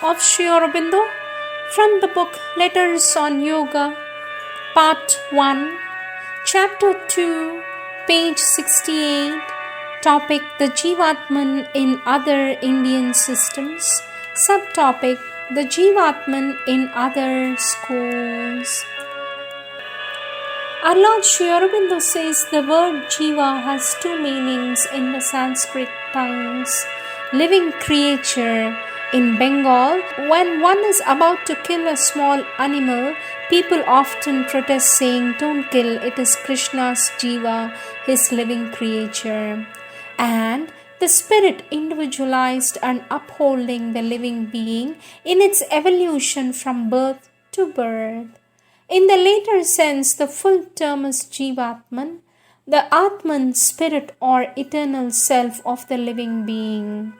of Sri Aurobindo from the book Letters on Yoga, Part 1, Chapter 2, page 68, topic The Jivatman in Other Indian Systems, subtopic The Jivatman in Other Schools. Our Lord Sri Aurobindo says the word Jiva has two meanings in the Sanskrit tongues. Living creature. In Bengal, when one is about to kill a small animal, people often protest saying, "Don't kill, it is Krishna's Jiva, his living creature." And the spirit individualized and upholding the living being in its evolution from birth to birth. In the later sense, the full term is Jivatman, the Atman spirit or eternal self of the living being.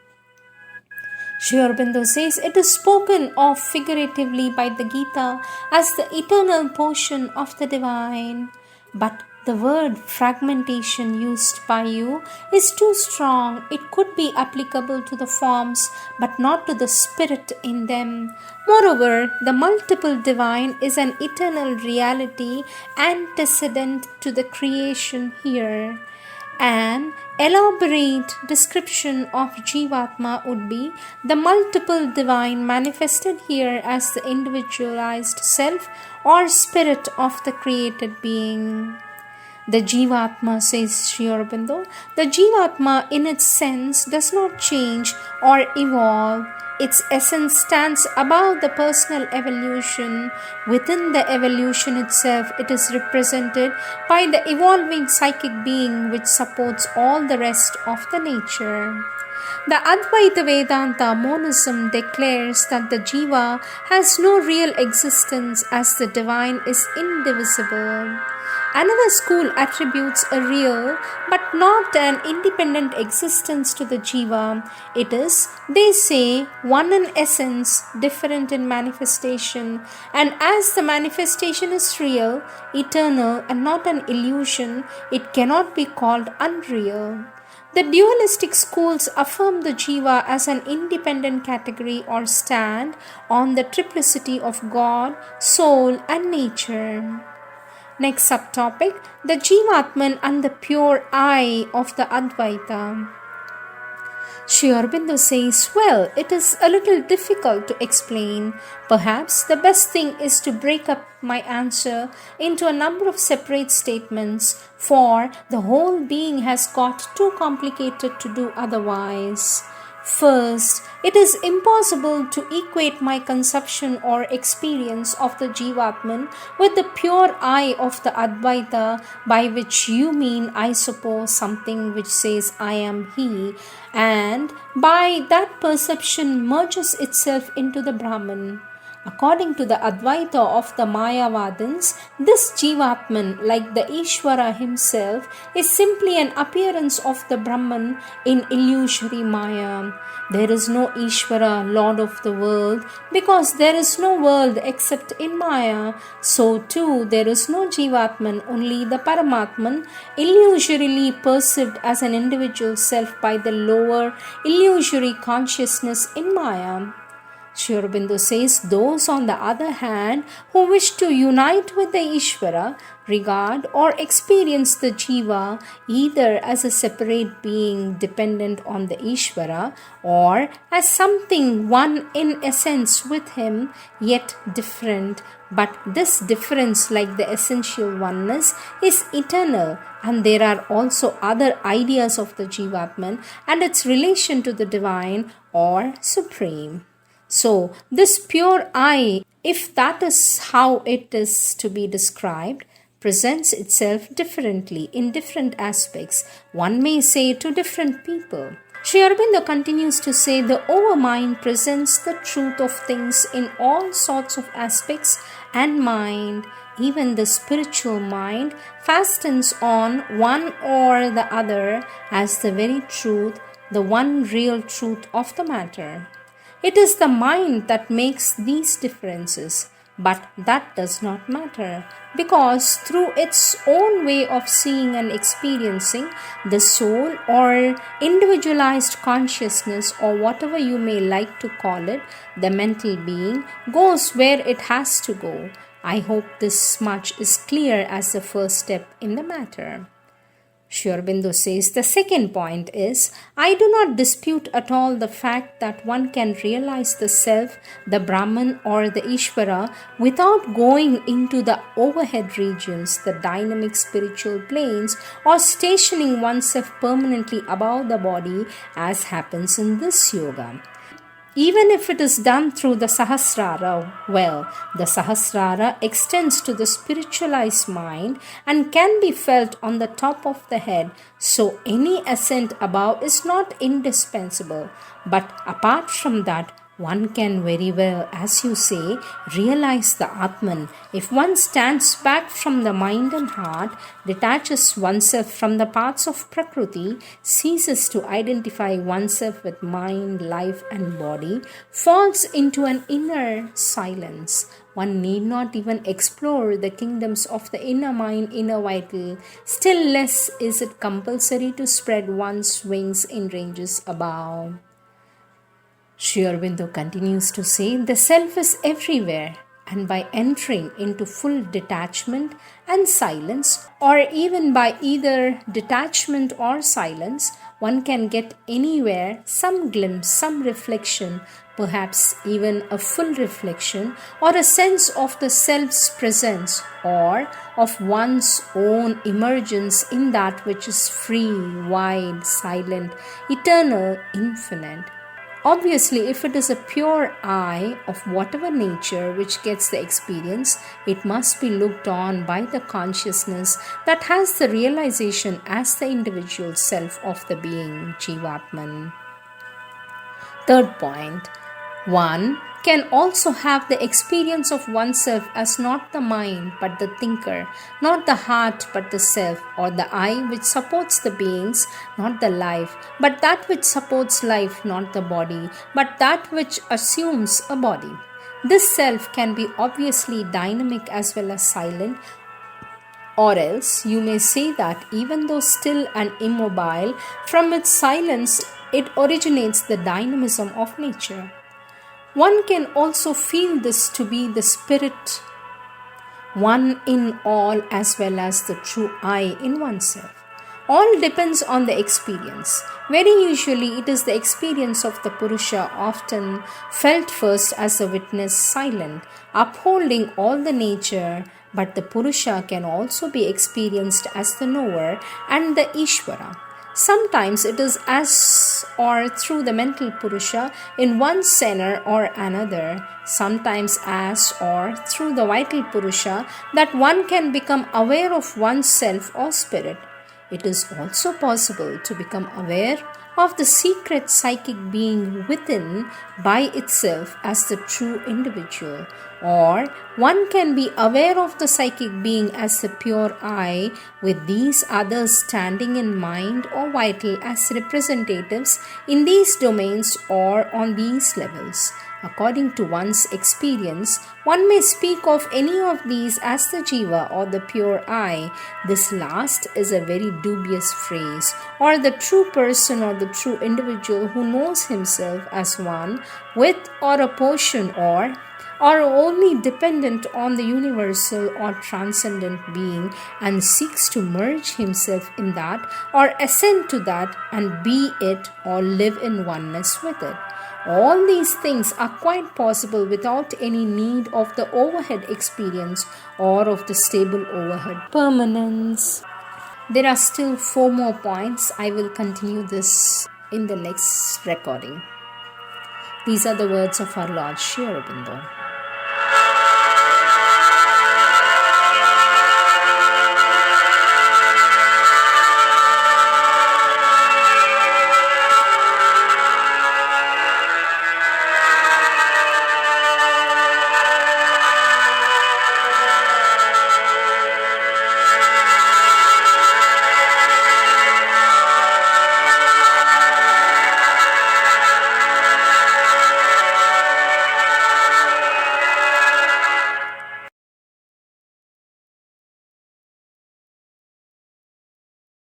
Sri Aurobindo says it is spoken of figuratively by the Gita as the eternal portion of the divine. But the word fragmentation used by you is too strong. It could be applicable to the forms, but not to the spirit in them. Moreover, the multiple divine is an eternal reality antecedent to the creation here. An elaborate description of Jivatma would be the multiple divine manifested here as the individualized self or spirit of the created being. The Jivatma, says Sri Aurobindo, the Jivatma in its sense does not change or evolve. Its essence stands above the personal evolution. Within the evolution itself, it is represented by the evolving psychic being which supports all the rest of the nature. The Advaita Vedanta monism declares that the Jiva has no real existence as the divine is indivisible. Another school attributes a real but not an independent existence to the Jiva. It is, they say, one in essence, different in manifestation. And as the manifestation is real, eternal and not an illusion, it cannot be called unreal. The dualistic schools affirm the Jiva as an independent category or stand on the triplicity of God, soul and nature. Next subtopic, the Jivatman and the pure I of the Advaita. Sri Aurobindo says, well, it is a little difficult to explain. Perhaps the best thing is to break up my answer into a number of separate statements, for the whole being has got too complicated to do otherwise. First, it is impossible to equate my conception or experience of the Jivatman with the pure I of the Advaita, by which you mean, I suppose, something which says I am he, and by that perception merges itself into the Brahman. According to the Advaita of the Mayavadins, this Jivatman, like the Ishvara himself, is simply an appearance of the Brahman in illusory Maya. There is no Ishvara, Lord of the world, because there is no world except in Maya. So too, there is no Jivatman, only the Paramatman, illusorily perceived as an individual self by the lower illusory consciousness in Maya. Sri Aurobindo says those on the other hand who wish to unite with the Ishvara regard or experience the Jiva either as a separate being dependent on the Ishvara or as something one in essence with him yet different. But this difference, like the essential oneness, is eternal, and there are also other ideas of the Jivatman and its relation to the divine or supreme. So, this pure I, if that is how it is to be described, presents itself differently in different aspects, one may say to different people. Sri Aurobindo continues to say the overmind presents the truth of things in all sorts of aspects and mind. Even the spiritual mind fastens on one or the other as the very truth, the one real truth of the matter. It is the mind that makes these differences. But that does not matter, because through its own way of seeing and experiencing, the soul or individualized consciousness, or whatever you may like to call it, the mental being, goes where it has to go. I hope this much is clear as the first step in the matter. Aurobindo says the second point is, I do not dispute at all the fact that one can realize the self, the Brahman or the Ishvara, without going into the overhead regions, the dynamic spiritual planes, or stationing oneself permanently above the body as happens in this yoga. Even if it is done through the Sahasrara, well, the Sahasrara extends to the spiritualized mind and can be felt on the top of the head, so any ascent above is not indispensable. But apart from that, one can very well, as you say, realize the Atman if one stands back from the mind and heart, detaches oneself from the parts of Prakriti, ceases to identify oneself with mind, life and body, falls into an inner silence. One need not even explore the kingdoms of the inner mind, inner vital. Still less is it compulsory to spread one's wings in ranges above. Aurobindo continues to say, the self is everywhere, and by entering into full detachment and silence, or even by either detachment or silence, one can get anywhere some glimpse, some reflection, perhaps even a full reflection, or a sense of the self's presence, or of one's own emergence in that which is free, wide, silent, eternal, infinite. Obviously, if it is a pure I of whatever nature which gets the experience, it must be looked on by the consciousness that has the realization as the individual self of the being, Jivatman. Third point, one can also have the experience of oneself as not the mind but the thinker, not the heart but the self, or the I which supports the beings, not the life, but that which supports life, not the body, but that which assumes a body. This self can be obviously dynamic as well as silent, or else you may say that even though still and immobile, from its silence it originates the dynamism of nature. One can also feel this to be the spirit, one in all as well as the true I in oneself. All depends on the experience. Very usually it is the experience of the Purusha, often felt first as a witness silent, upholding all the nature, but the Purusha can also be experienced as the knower and the Ishvara. Sometimes it is as or through the mental Purusha in one center or another, sometimes as or through the vital Purusha that one can become aware of oneself or spirit. It is also possible to become aware of the secret psychic being within by itself as the true individual, or one can be aware of the psychic being as the pure I, with these others standing in mind or vital as representatives in these domains or on these levels. According to one's experience, one may speak of any of these as the Jiva or the pure I. This last is a very dubious phrase, or the true person or the true individual who knows himself as one with or a portion or only dependent on the universal or transcendent being and seeks to merge himself in that or ascend to that and be it or live in oneness with it. All these things are quite possible without any need of the overhead experience or of the stable overhead permanence. There are still 4 more points. I will continue this in the next recording. These are the words of our Lord Sri Aurobindo.